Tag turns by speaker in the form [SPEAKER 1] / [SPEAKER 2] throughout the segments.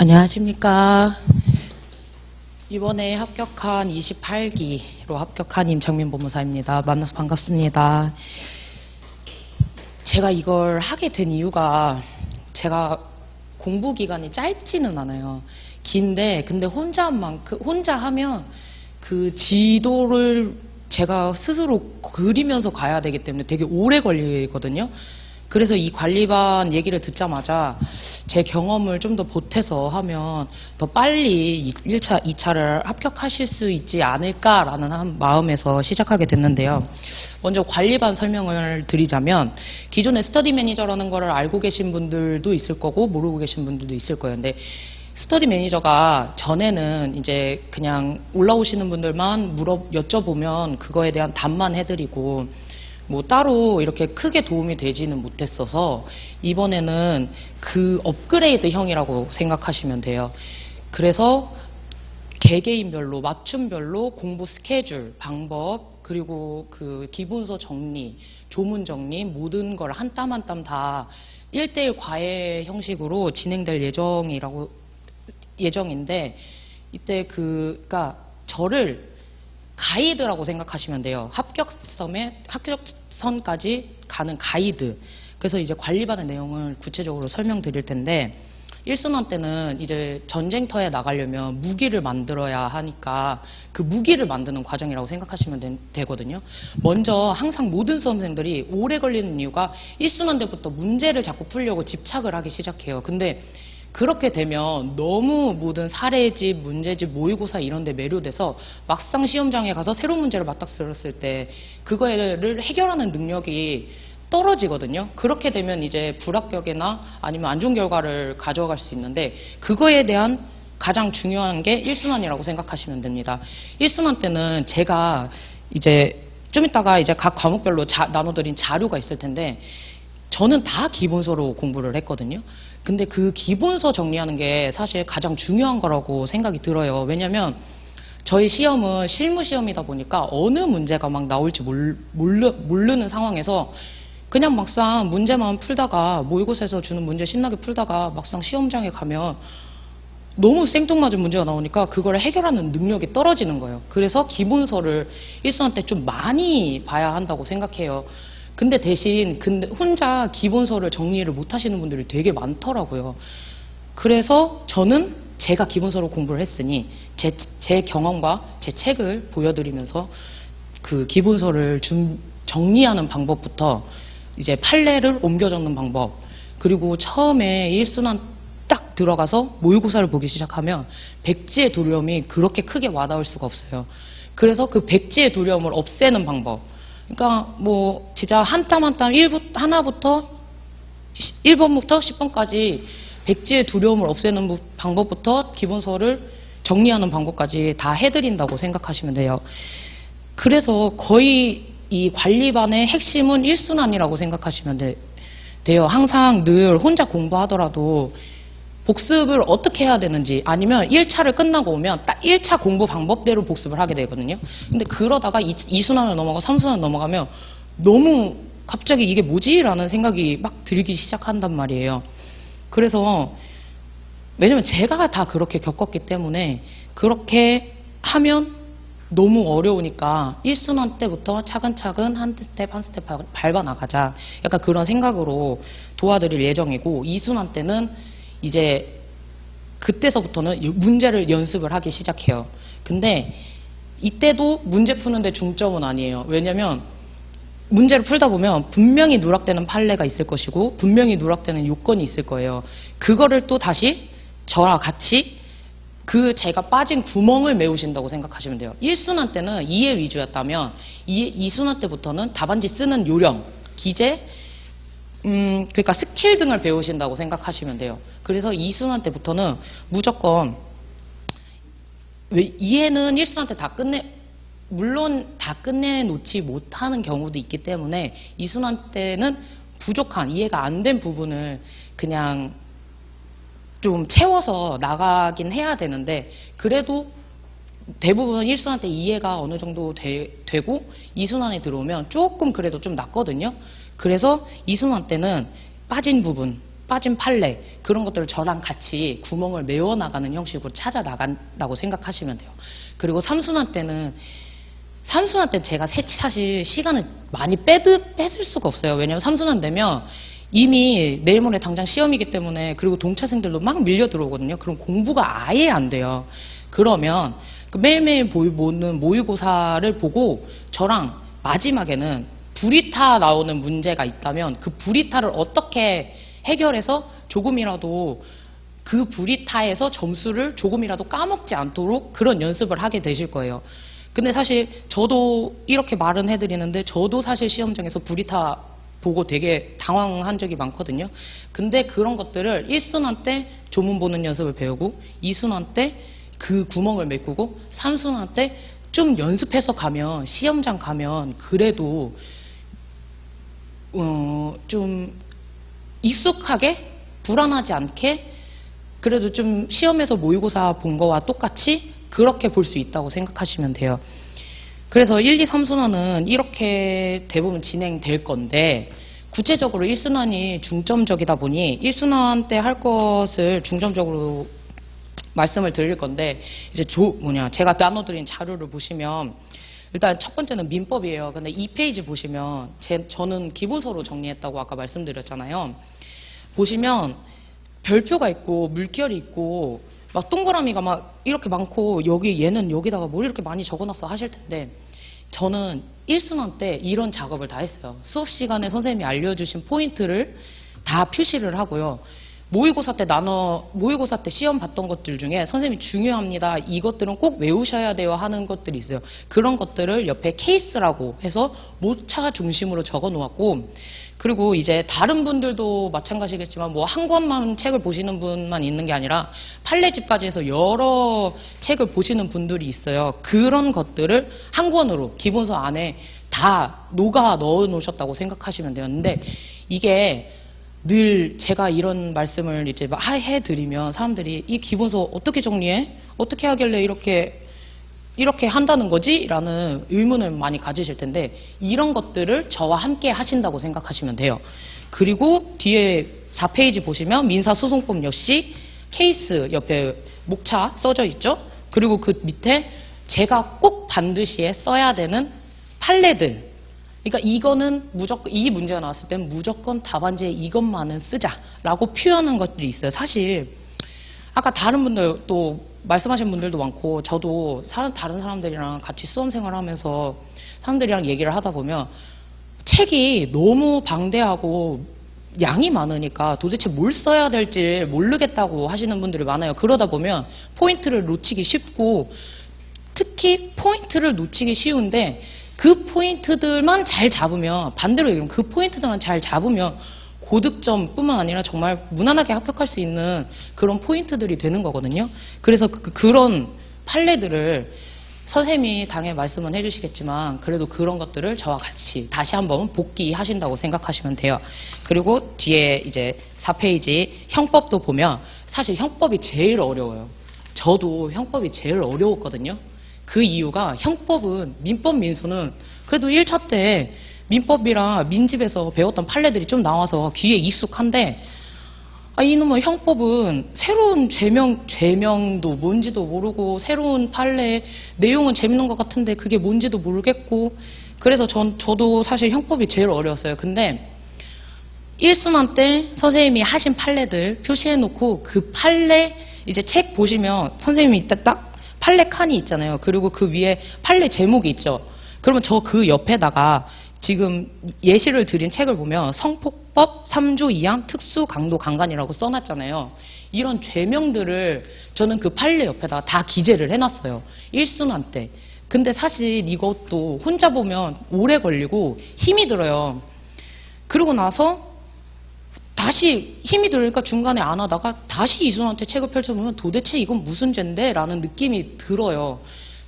[SPEAKER 1] 안녕하십니까. 이번에 합격한 28기로 합격한 임창민 법무사입니다. 만나서 반갑습니다. 제가 이걸 하게 된 이유가 제가 공부 기간이 짧지는 않아요. 긴데 근데 혼자 하면 그 지도를 제가 스스로 그리면서 가야 되기 때문에 되게 오래 걸리거든요. 그래서 이 관리반 얘기를 듣자마자 제 경험을 좀 더 보태서 하면 더 빨리 1차, 2차를 합격하실 수 있지 않을까라는 마음에서 시작하게 됐는데요. 먼저 관리반 설명을 드리자면 기존에 스터디 매니저라는 거를 알고 계신 분들도 있을 거고 모르고 계신 분들도 있을 거예요. 근데 스터디 매니저가 전에는 이제 그냥 올라오시는 분들만 여쭤보면 그거에 대한 답만 해드리고 뭐 따로 이렇게 크게 도움이 되지는 못했어서 이번에는 그 업그레이드형이라고 생각하시면 돼요. 그래서 개개인별로 맞춤별로 공부 스케줄, 방법, 그리고 그 기본서 정리, 조문 정리 모든 걸 한 땀 한 땀 다 1:1 과외 형식으로 진행될 예정인데 이때 그러니까 저를 가이드라고 생각하시면 돼요. 합격선까지 가는 가이드. 그래서 이제 관리반의 내용을 구체적으로 설명드릴 텐데 1순원 때는 이제 전쟁터에 나가려면 무기를 만들어야 하니까 그 무기를 만드는 과정이라고 생각하시면 되거든요. 먼저 항상 모든 수험생들이 오래 걸리는 이유가 1순원 때부터 문제를 자꾸 풀려고 집착을 하기 시작해요. 근데 그렇게 되면 너무 모든 사례집, 문제집, 모의고사 이런 데 매료돼서 막상 시험장에 가서 새로운 문제를 맞닥뜨렸을 때 그거를 해결하는 능력이 떨어지거든요. 그렇게 되면 이제 불합격이나 아니면 안 좋은 결과를 가져갈 수 있는데 그거에 대한 가장 중요한 게 1순환이라고 생각하시면 됩니다. 1순환 때는 제가 이제 좀 이따가 이제 각 과목별로 나눠드린 자료가 있을 텐데 저는 다 기본서로 공부를 했거든요. 근데 그 기본서 정리하는 게 사실 가장 중요한 거라고 생각이 들어요. 왜냐면 저희 시험은 실무 시험이다 보니까 어느 문제가 막 나올지 모르는 상황에서 그냥 막상 문제만 풀다가 모의고사에서 주는 문제 신나게 풀다가 막상 시험장에 가면 너무 생뚱맞은 문제가 나오니까 그걸 해결하는 능력이 떨어지는 거예요. 그래서 기본서를 1순환 때 좀 많이 봐야 한다고 생각해요. 근데 대신 혼자 기본서를 정리를 못 하시는 분들이 되게 많더라고요. 그래서 저는 제가 기본서로 공부를 했으니 제 경험과 제 책을 보여드리면서 그 기본서를 정리하는 방법부터 이제 판례를 옮겨 적는 방법, 그리고 처음에 1순환 딱 들어가서 모의고사를 보기 시작하면 백지의 두려움이 그렇게 크게 와닿을 수가 없어요. 그래서 그 백지의 두려움을 없애는 방법, 그러니까 뭐 진짜 한 땀 한 땀 1번부터 10번까지 백지의 두려움을 없애는 방법부터 기본서를 정리하는 방법까지 다 해드린다고 생각하시면 돼요. 그래서 거의 이 관리반의 핵심은 1순환이라고 생각하시면 돼요. 항상 늘 혼자 공부하더라도 복습을 어떻게 해야 되는지, 아니면 1차를 끝나고 오면 딱 1차 공부 방법대로 복습을 하게 되거든요. 근데 그러다가 2순환을 넘어가고 3순환을 넘어가면 너무 갑자기 이게 뭐지? 라는 생각이 막 들기 시작한단 말이에요. 그래서 왜냐면 제가 다 그렇게 겪었기 때문에 그렇게 하면 너무 어려우니까 1순환 때부터 차근차근 한 스텝 한 스텝 밟아 나가자, 약간 그런 생각으로 도와드릴 예정이고, 2순환 때는 이제 그때서부터는 문제를 연습을 하기 시작해요. 근데 이때도 문제 푸는데 중점은 아니에요. 왜냐면 문제를 풀다 보면 분명히 누락되는 판례가 있을 것이고 분명히 누락되는 요건이 있을 거예요. 그거를 또 다시 저와 같이 제가 빠진 구멍을 메우신다고 생각하시면 돼요. 1순환 때는 이해 위주였다면 2순환 때부터는 답안지 쓰는 요령, 기재, 그러니까 스킬 등을 배우신다고 생각하시면 돼요. 그래서 2순환 때부터는 무조건 이해는 1순환 때 물론 다 끝내놓지 못하는 경우도 있기 때문에 2순환 때는 부족한, 이해가 안 된 부분을 그냥 좀 채워서 나가긴 해야 되는데, 그래도 대부분 1순환 때 이해가 어느 정도 되고 2순환에 들어오면 조금 그래도 좀 낫거든요. 그래서 2순환 때는 빠진 부분, 빠진 판례 그런 것들을 저랑 같이 구멍을 메워나가는 형식으로 찾아 나간다고 생각하시면 돼요. 그리고 삼순환 때는 제가 사실 시간을 많이 뺏을 수가 없어요. 왜냐하면 삼순환 되면 이미 내일 모레 당장 시험이기 때문에, 그리고 동차생들도 막 밀려 들어오거든요. 그럼 공부가 아예 안 돼요. 그러면 매일매일 보는 모의고사를 보고 저랑 마지막에는 불이타 나오는 문제가 있다면 그 불이타를 어떻게 해결해서 조금이라도 그 불이타에서 점수를 조금이라도 까먹지 않도록 그런 연습을 하게 되실 거예요. 근데 사실 저도 이렇게 말은 해드리는데 저도 사실 시험장에서 불이타 보고 되게 당황한 적이 많거든요. 근데 그런 것들을 1순환 때 조문 보는 연습을 배우고 2순환 때 그 구멍을 메꾸고 3순환 때 좀 연습해서 가면 시험장 가면 그래도 좀 익숙하게 불안하지 않게 그래도 좀 시험에서 모의고사 본 거와 똑같이 그렇게 볼 수 있다고 생각하시면 돼요. 그래서 1, 2, 3순환은 이렇게 대부분 진행될 건데 구체적으로 1순환이 중점적이다 보니 1순환 때 할 것을 중점적으로 말씀을 드릴 건데 이제 제가 나눠드린 자료를 보시면 일단 첫 번째는 민법이에요. 근데 2페이지 보시면 저는 기본서로 정리했다고 아까 말씀드렸잖아요. 보시면 별표가 있고 물결이 있고 막 동그라미가 막 이렇게 많고 얘는 여기다가 뭘 이렇게 많이 적어놨어 하실 텐데 저는 1순환 때 이런 작업을 다 했어요. 수업 시간에 선생님이 알려주신 포인트를 다 표시를 하고요. 모의고사 때 시험 봤던 것들 중에 선생님이 중요합니다. 이것들은 꼭 외우셔야 돼요 하는 것들이 있어요. 그런 것들을 옆에 케이스라고 해서 모차 중심으로 적어 놓았고, 그리고 이제 다른 분들도 마찬가지겠지만 뭐 한 권만 책을 보시는 분만 있는 게 아니라 판례집까지 해서 여러 책을 보시는 분들이 있어요. 그런 것들을 한 권으로 기본서 안에 다 녹아 넣어 놓으셨다고 생각하시면 돼요. 근데 이게 늘 제가 이런 말씀을 이제 해드리면 사람들이 이 기본서 어떻게 정리해? 어떻게 하길래 이렇게 한다는 거지? 라는 의문을 많이 가지실 텐데 이런 것들을 저와 함께 하신다고 생각하시면 돼요. 그리고 뒤에 4페이지 보시면 민사소송법 역시 케이스 옆에 목차 써져 있죠. 그리고 그 밑에 제가 꼭 반드시 써야 되는 판례들, 그러니까 이거는 무조건 이 문제가 나왔을 때는 무조건 답안지에 이것만은 쓰자라고 표현한 것들이 있어요. 사실 아까 다른 분들 또 말씀하신 분들도 많고 저도 다른 사람들이랑 같이 수험 생활하면서 사람들이랑 얘기를 하다 보면 책이 너무 방대하고 양이 많으니까 도대체 뭘 써야 될지 모르겠다고 하시는 분들이 많아요. 그러다 보면 포인트를 놓치기 쉽고, 특히 포인트를 놓치기 쉬운데 그 포인트들만 잘 잡으면, 반대로 얘기하면 그 포인트들만 잘 잡으면 고득점뿐만 아니라 정말 무난하게 합격할 수 있는 그런 포인트들이 되는 거거든요. 그래서 그런 판례들을 선생님이 당연히 말씀은 해주시겠지만 그래도 그런 것들을 저와 같이 다시 한번 복기하신다고 생각하시면 돼요. 그리고 뒤에 이제 4페이지 형법도 보면 사실 형법이 제일 어려워요. 저도 형법이 제일 어려웠거든요. 그 이유가 형법은 민법 민소는 그래도 1차 때 민법이랑 민집에서 배웠던 판례들이 좀 나와서 귀에 익숙한데 이놈의 형법은 새로운 죄명도 뭔지도 모르고 새로운 판례 내용은 재밌는 것 같은데 그게 뭔지도 모르겠고, 그래서 저도 사실 형법이 제일 어려웠어요. 근데 1순환 때 선생님이 하신 판례들 표시해 놓고 그 판례 이제 책 보시면 선생님이 이따 딱 판례 칸이 있잖아요. 그리고 그 위에 판례 제목이 있죠. 그러면 저 그 옆에다가 지금 예시를 드린 책을 보면 성폭법 3조 2항 특수 강도 강간이라고 써놨잖아요. 이런 죄명들을 저는 그 판례 옆에다가 다 기재를 해놨어요. 1순환 때. 근데 사실 이것도 혼자 보면 오래 걸리고 힘이 들어요. 그러고 나서 다시 힘이 들으니까 중간에 안 하다가 다시 2순환 때 책을 펼쳐보면 도대체 이건 무슨 죄인데? 라는 느낌이 들어요.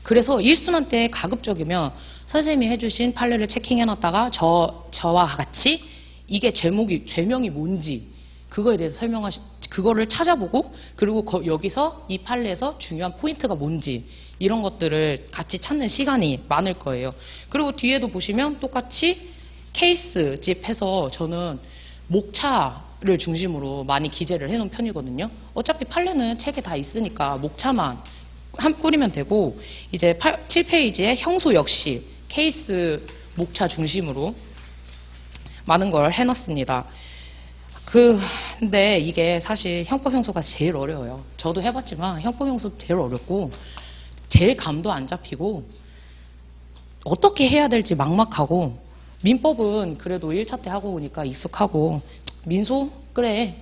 [SPEAKER 1] 그래서 1순환 때 가급적이면 선생님이 해주신 판례를 체킹해놨다가 저와 같이 이게 죄명이 뭔지 그거에 대해서 그거를 찾아보고, 그리고 여기서 이 판례에서 중요한 포인트가 뭔지 이런 것들을 같이 찾는 시간이 많을 거예요. 그리고 뒤에도 보시면 똑같이 케이스집 해서 저는 목차 목차를 중심으로 많이 기재를 해놓은 편이거든요. 어차피 판례는 책에 다 있으니까 목차만 꾸리면 되고, 이제 7페이지에 형소 역시 케이스 목차 중심으로 많은 걸 해놨습니다. 근데 이게 사실 형법 형소가 제일 어려워요. 저도 해봤지만 형법 형소 제일 어렵고 제일 감도 안 잡히고 어떻게 해야 될지 막막하고, 민법은 그래도 1차 때 하고 오니까 익숙하고, 민소? 그래.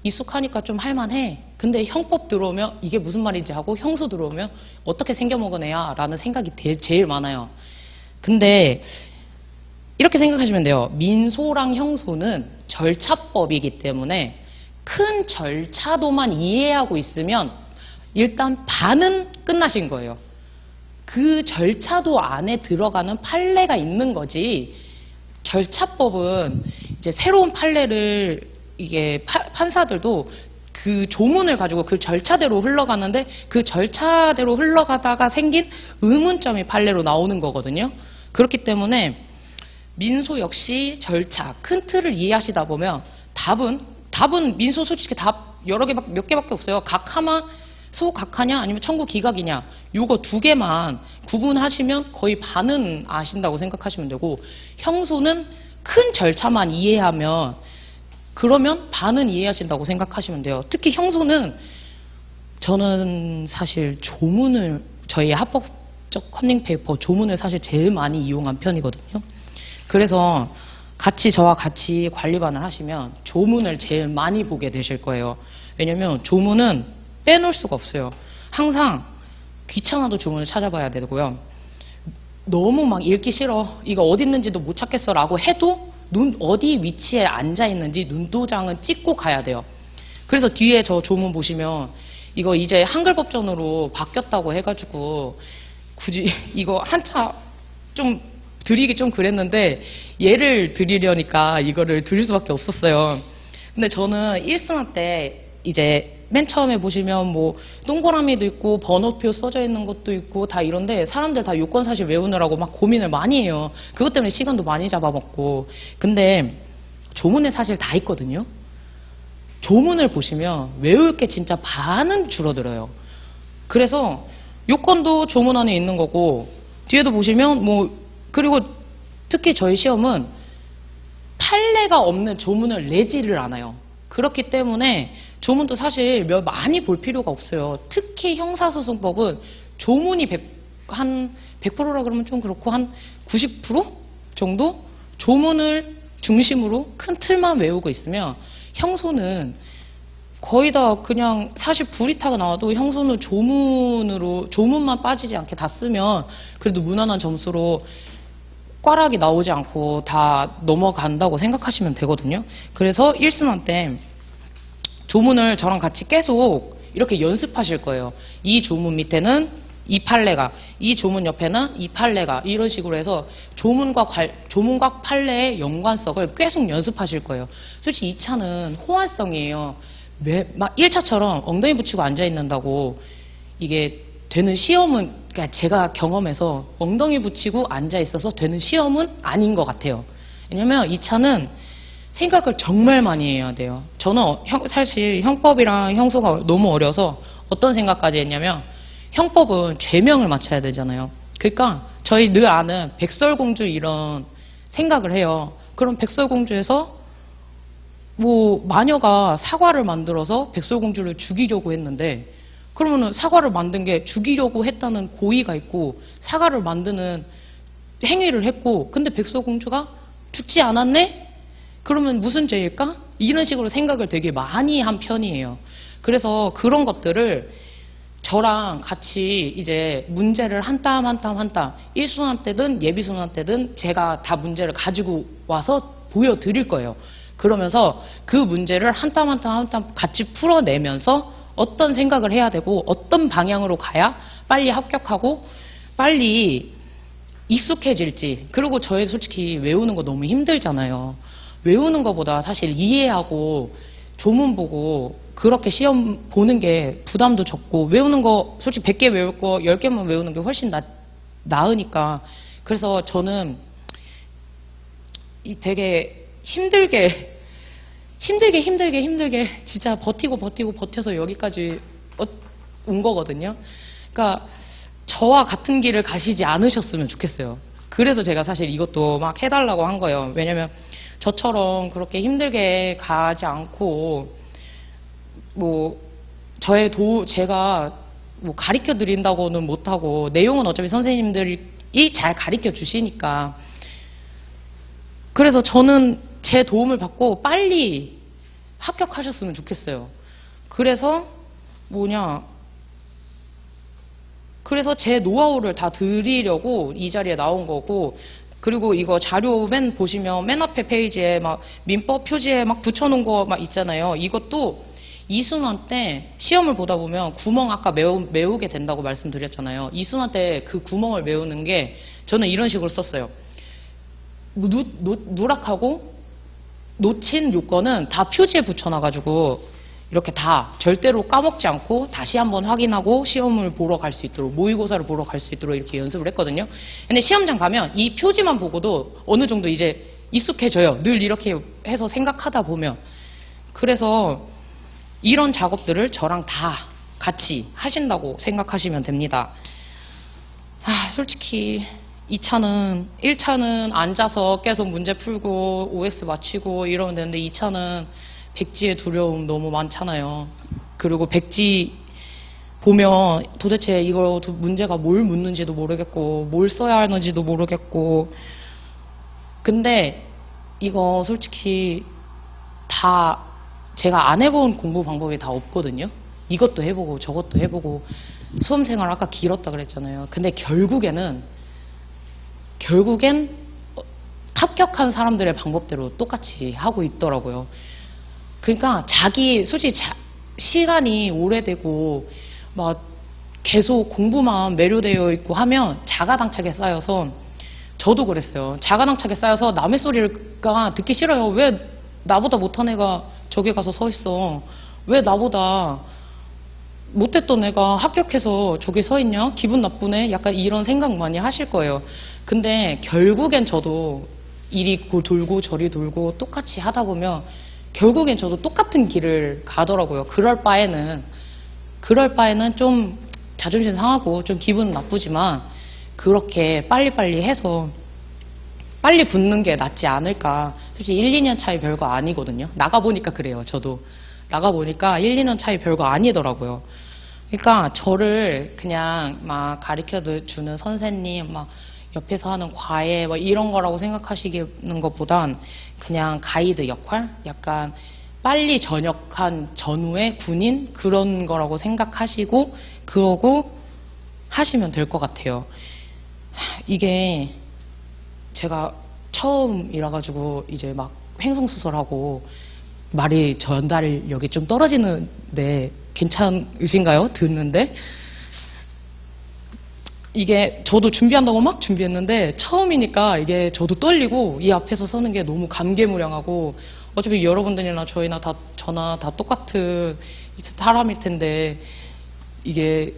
[SPEAKER 1] 익숙하니까 좀 할만해. 근데 형법 들어오면 이게 무슨 말인지 하고, 형소 들어오면 어떻게 생겨먹어내야 라는 생각이 제일 많아요. 근데 이렇게 생각하시면 돼요. 민소랑 형소는 절차법이기 때문에 큰 절차도만 이해하고 있으면 일단 반은 끝나신 거예요. 그 절차도 안에 들어가는 판례가 있는 거지, 절차법은 이제 새로운 판례를 이게 판사들도 그 조문을 가지고 그 절차대로 흘러가는데, 그 절차대로 흘러가다가 생긴 의문점이 판례로 나오는 거거든요. 그렇기 때문에 민소 역시 절차, 큰 틀을 이해하시다 보면 답은 민소 솔직히 답 몇 개밖에 없어요. 각하만 소각하냐 아니면 청구 기각이냐, 요거 두 개만 구분하시면 거의 반은 아신다고 생각하시면 되고, 형소는 큰 절차만 이해하면 그러면 반은 이해하신다고 생각하시면 돼요. 특히 형소는 저는 사실 조문을, 저희 합법적 컨닝 페이퍼 조문을 사실 제일 많이 이용한 편이거든요. 그래서 저와 같이 관리반을 하시면 조문을 제일 많이 보게 되실 거예요. 왜냐면 조문은 빼놓을 수가 없어요. 항상 귀찮아도 조문을 찾아봐야 되고요. 너무 막 읽기 싫어, 이거 어디 있는지도 못 찾겠어 라고 해도 어디 위치에 앉아 있는지 눈도장은 찍고 가야 돼요. 그래서 뒤에 저 조문 보시면 이거 이제 한글 법전으로 바뀌었다고 해가지고 굳이 이거 한차 좀 드리기 좀 그랬는데, 예를 드리려니까 이거를 드릴 수밖에 없었어요. 근데 저는 1순위 때 이제 맨 처음에 보시면 뭐 동그라미도 있고 번호표 써져 있는 것도 있고 다 이런데, 사람들 다 요건사실 외우느라고 막 고민을 많이 해요. 그것 때문에 시간도 많이 잡아먹고. 근데 조문에 사실 다 있거든요. 조문을 보시면 외울 게 진짜 반은 줄어들어요. 그래서 요건도 조문 안에 있는 거고, 뒤에도 보시면 그리고 특히 저희 시험은 판례가 없는 조문을 내지를 않아요. 그렇기 때문에 조문도 사실 많이 볼 필요가 없어요. 특히 형사소송법은 조문이 한 100%라 그러면 좀 그렇고 한 90% 정도 조문을 중심으로 큰 틀만 외우고 있으면, 형소는 거의 다 그냥 사실 불이타가 나와도 형소는 조문만 빠지지 않게 다 쓰면 그래도 무난한 점수로 꽈락이 나오지 않고 다 넘어간다고 생각하시면 되거든요. 그래서 1순위 때 조문을 저랑 같이 계속 이렇게 연습하실 거예요. 이 조문 밑에는 이 판례가, 이 조문 옆에는 이 판례가, 이런 식으로 해서 조문과 판례의 연관성을 계속 연습하실 거예요. 솔직히 2차는 호환성이에요. 막 1차처럼 엉덩이 붙이고 앉아있는다고 이게 되는 시험은, 그러니까 제가 경험해서 엉덩이 붙이고 앉아있어서 되는 시험은 아닌 것 같아요. 왜냐면 2차는 생각을 정말 많이 해야 돼요. 저는 사실 형법이랑 형소가 너무 어려서 어떤 생각까지 했냐면, 형법은 죄명을 맞춰야 되잖아요. 그러니까 저희 늘 아는 백설공주 이런 생각을 해요. 그럼 백설공주에서 마녀가 사과를 만들어서 백설공주를 죽이려고 했는데, 그러면은 사과를 만든 게 죽이려고 했다는 고의가 있고 사과를 만드는 행위를 했고, 근데 백설공주가 죽지 않았네? 그러면 무슨 죄일까? 이런 식으로 생각을 되게 많이 한 편이에요. 그래서 그런 것들을 저랑 같이 이제 문제를 한 땀 한 땀 한 땀 1순위 때든 예비순위 때든 제가 다 문제를 가지고 와서 보여드릴 거예요. 그러면서 그 문제를 한 땀 한 땀 한 땀 같이 풀어내면서 어떤 생각을 해야 되고 어떤 방향으로 가야 빨리 합격하고 빨리 익숙해질지. 그리고 저희 솔직히 외우는 거 너무 힘들잖아요. 외우는 것보다 사실 이해하고 조문 보고 그렇게 시험 보는 게 부담도 적고, 외우는 거 솔직히 100개 외울 거 10개만 외우는 게 훨씬 나으니까. 그래서 저는 되게 힘들게 힘들게 진짜 버텨서 여기까지 온 거거든요. 그러니까 저와 같은 길을 가시지 않으셨으면 좋겠어요. 그래서 제가 사실 이것도 막 해달라고 한 거예요. 왜냐면 저처럼 그렇게 힘들게 가지 않고 뭐 제가 뭐 가르쳐 드린다고는 못하고 내용은 어차피 선생님들이 잘 가르쳐 주시니까 그래서 저는 제 도움을 받고 빨리 합격하셨으면 좋겠어요. 그래서 그래서 제 노하우를 다 드리려고 이 자리에 나온 거고, 그리고 이거 자료 보시면 맨 앞에 페이지에 막 민법 표지에 막 붙여놓은 거 막 있잖아요. 이것도 이수만 때 시험을 보다 보면 구멍 아까 메우게 된다고 말씀드렸잖아요. 이수만 때 그 구멍을 메우는 게 저는 이런 식으로 썼어요. 누락하고 놓친 요건은 다 표지에 붙여놔가지고 이렇게 다 절대로 까먹지 않고 다시 한번 확인하고 시험을 보러 갈 수 있도록, 모의고사를 보러 갈 수 있도록 이렇게 연습을 했거든요. 근데 시험장 가면 이 표지만 보고도 어느 정도 이제 익숙해져요. 늘 이렇게 해서 생각하다 보면. 그래서 이런 작업들을 저랑 다 같이 하신다고 생각하시면 됩니다. 솔직히 1차는 앉아서 계속 문제 풀고 OX 맞추고 이러면 되는데 2차는 백지의 두려움 너무 많잖아요. 그리고 백지 보면 도대체 이거 문제가 뭘 묻는지도 모르겠고 뭘 써야 하는지도 모르겠고, 근데 이거 솔직히 다 제가 안 해본 공부 방법이 다 없거든요. 이것도 해보고 저것도 해보고 수험생활 아까 길었다 그랬잖아요. 근데 결국엔 합격한 사람들의 방법대로 똑같이 하고 있더라고요. 그러니까 솔직히 시간이 오래되고 막 계속 공부만 매료되어 있고 하면 자가당착에 쌓여서, 저도 그랬어요. 자가당착에 쌓여서 남의 소리가 듣기 싫어요. 왜 나보다 못한 애가 저기 가서 서 있어? 왜 나보다 못했던 애가 합격해서 저기 서 있냐? 기분 나쁘네? 약간 이런 생각 많이 하실 거예요. 근데 결국엔 저도 이리 돌고 저리 돌고 똑같이 하다 보면 결국엔 저도 똑같은 길을 가더라고요. 그럴 바에는 좀 자존심 상하고 좀 기분 나쁘지만 그렇게 빨리빨리 해서 빨리 붙는 게 낫지 않을까. 솔직히 1, 2년 차이 별거 아니거든요. 나가보니까 그래요. 저도 나가보니까 1, 2년 차이 별거 아니더라고요. 그러니까 저를 그냥 막 가르쳐 주는 선생님, 막 옆에서 하는 과외 뭐 이런 거라고 생각하시는 것보단 그냥 가이드 역할? 약간 빨리 전역한 전후의 군인? 그런 거라고 생각하시고 그러고 하시면 될 것 같아요. 이게 제가 처음이라 가지고 이제 막 횡성수설하고 말이 전달력이 좀 떨어지는데 괜찮으신가요? 듣는데? 이게 저도 준비한다고 막 준비했는데 처음이니까 이게 저도 떨리고 이 앞에서 서는 게 너무 감개무량하고, 어차피 여러분들이나 저나 다 똑같은 사람일 텐데 이게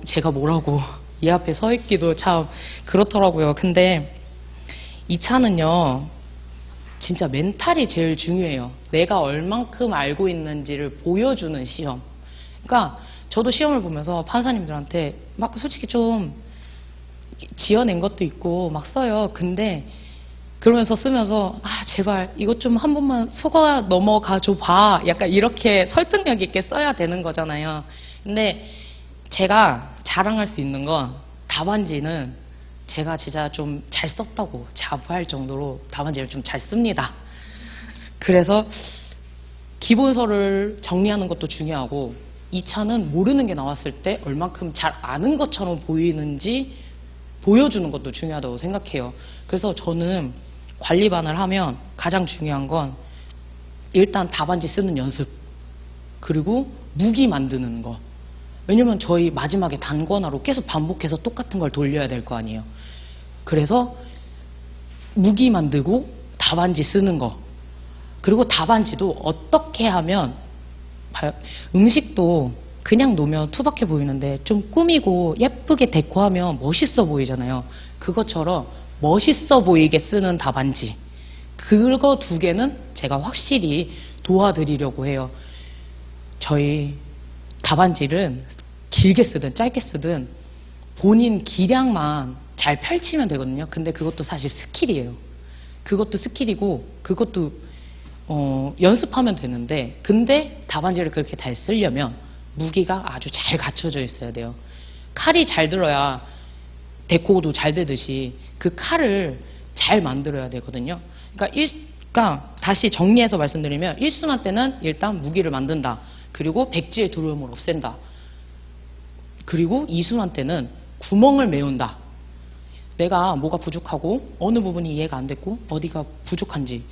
[SPEAKER 1] 제가 뭐라고 이 앞에 서 있기도 참 그렇더라고요. 근데 2차는요 진짜 멘탈이 제일 중요해요. 내가 얼만큼 알고 있는지를 보여주는 시험. 그러니까 저도 시험을 보면서 판사님들한테 막 솔직히 좀 지어낸 것도 있고 막 써요. 근데 그러면서 쓰면서 제발 이것 좀 한 번만 속아 넘어가 줘 봐. 약간 이렇게 설득력 있게 써야 되는 거잖아요. 근데 제가 자랑할 수 있는 건 답안지는 제가 진짜 좀 잘 썼다고 자부할 정도로 답안지를 좀 잘 씁니다. 그래서 기본서를 정리하는 것도 중요하고 2차는 모르는 게 나왔을 때 얼만큼 잘 아는 것처럼 보이는지 보여주는 것도 중요하다고 생각해요. 그래서 저는 관리반을 하면 가장 중요한 건 일단 답안지 쓰는 연습, 그리고 무기 만드는 거. 왜냐면 저희 마지막에 단권화로 계속 반복해서 똑같은 걸 돌려야 될 거 아니에요. 그래서 무기 만들고 답안지 쓰는 거, 그리고 답안지도 어떻게 하면 음식도 그냥 놓으면 투박해 보이는데 좀 꾸미고 예쁘게 데코하면 멋있어 보이잖아요. 그것처럼 멋있어 보이게 쓰는 답안지, 그거 두 개는 제가 확실히 도와드리려고 해요. 저희 답안지는 길게 쓰든 짧게 쓰든 본인 기량만 잘 펼치면 되거든요. 근데 그것도 사실 스킬이에요. 그것도 스킬이고 그것도 연습하면 되는데, 근데 답안지를 그렇게 잘 쓰려면 무기가 아주 잘 갖춰져 있어야 돼요. 칼이 잘 들어야 데코도 잘 되듯이 그 칼을 잘 만들어야 되거든요. 그러니까 다시 정리해서 말씀드리면 1순환 때는 일단 무기를 만든다. 그리고 백지의 두려움을 없앤다. 그리고 2순환 때는 구멍을 메운다. 내가 뭐가 부족하고 어느 부분이 이해가 안 됐고 어디가 부족한지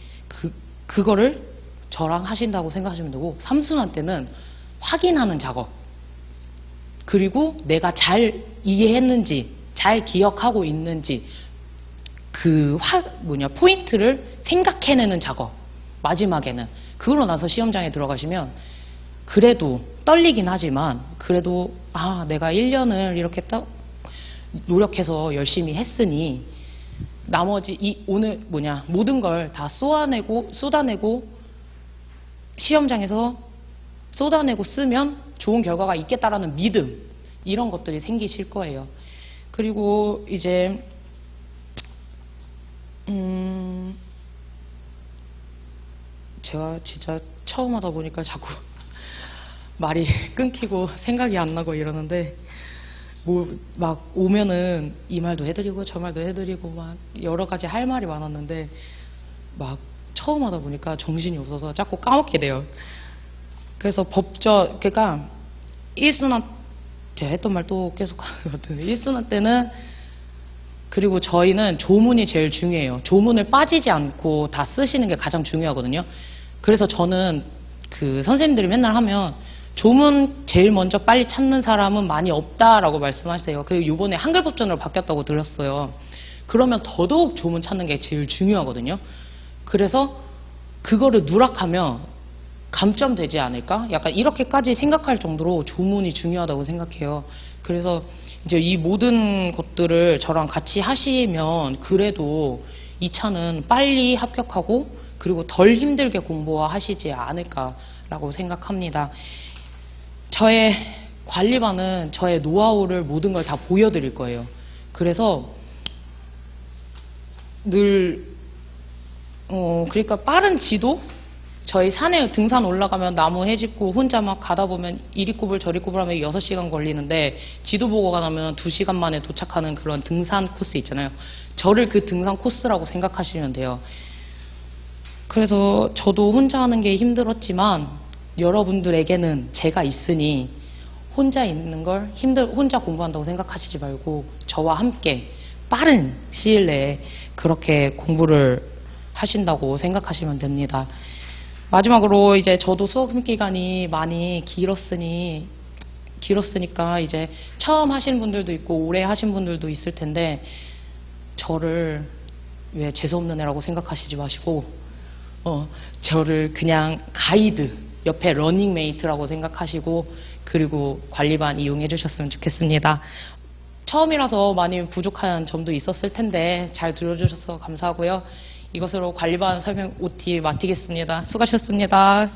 [SPEAKER 1] 그거를 저랑 하신다고 생각하시면 되고, 3순환 때는 확인하는 작업. 그리고 내가 잘 이해했는지 잘 기억하고 있는지 포인트를 생각해내는 작업. 마지막에는 그러고 나서 시험장에 들어가시면 그래도 떨리긴 하지만 그래도 내가 1년을 이렇게 딱 노력해서 열심히 했으니 나머지 오늘 모든 걸 다 쏟아내고 시험장에서 쏟아내고 쓰면 좋은 결과가 있겠다라는 믿음, 이런 것들이 생기실 거예요. 그리고 이제 제가 진짜 처음 하다 보니까 자꾸 말이 끊기고 생각이 안 나고 이러는데, 막 오면은 이 말도 해드리고 저 말도 해드리고 막 여러 가지 할 말이 많았는데 막 처음 하다 보니까 정신이 없어서 자꾸 까먹게 돼요. 그래서 그러니까 1순환, 제가 했던 말 또 계속 하는 것 같은데, 1순환 때는, 그리고 저희는 조문이 제일 중요해요. 조문을 빠지지 않고 다 쓰시는 게 가장 중요하거든요. 그래서 저는 선생님들이 맨날 하면 조문 제일 먼저 빨리 찾는 사람은 많이 없다라고 말씀하세요. 그리고 이번에 한글 법전으로 바뀌었다고 들었어요. 그러면 더더욱 조문 찾는 게 제일 중요하거든요. 그래서 그거를 누락하면 감점되지 않을까? 약간 이렇게까지 생각할 정도로 조문이 중요하다고 생각해요. 그래서 이제 이 모든 것들을 저랑 같이 하시면 그래도 2차는 빨리 합격하고 그리고 덜 힘들게 공부하시지 않을까라고 생각합니다. 저의 관리반은 저의 노하우를 모든 걸 다 보여드릴 거예요. 그래서 그러니까 빠른 지도? 저희 산에 등산 올라가면 나무 해집고 혼자 막 가다 보면 이리 굽을 저리 굽을 하면 6시간 걸리는데 지도 보고 가면 2시간 만에 도착하는 그런 등산 코스 있잖아요. 저를 그 등산 코스라고 생각하시면 돼요. 그래서 저도 혼자 하는 게 힘들었지만 여러분들에게는 제가 있으니 혼자 있는 걸 혼자 공부한다고 생각하시지 말고 저와 함께 빠른 시일 내에 그렇게 공부를 하신다고 생각하시면 됩니다. 마지막으로 이제 저도 수업 기간이 많이 길었으니까 이제 처음 하신 분들도 있고 오래 하신 분들도 있을 텐데 저를 왜 재수없는 애라고 생각하시지 마시고 저를 그냥 가이드, 옆에 러닝메이트라고 생각하시고 그리고 관리반 이용해 주셨으면 좋겠습니다. 처음이라서 많이 부족한 점도 있었을 텐데 잘 들어주셔서 감사하고요. 이것으로 관리반 설명 OT 마치겠습니다. 수고하셨습니다.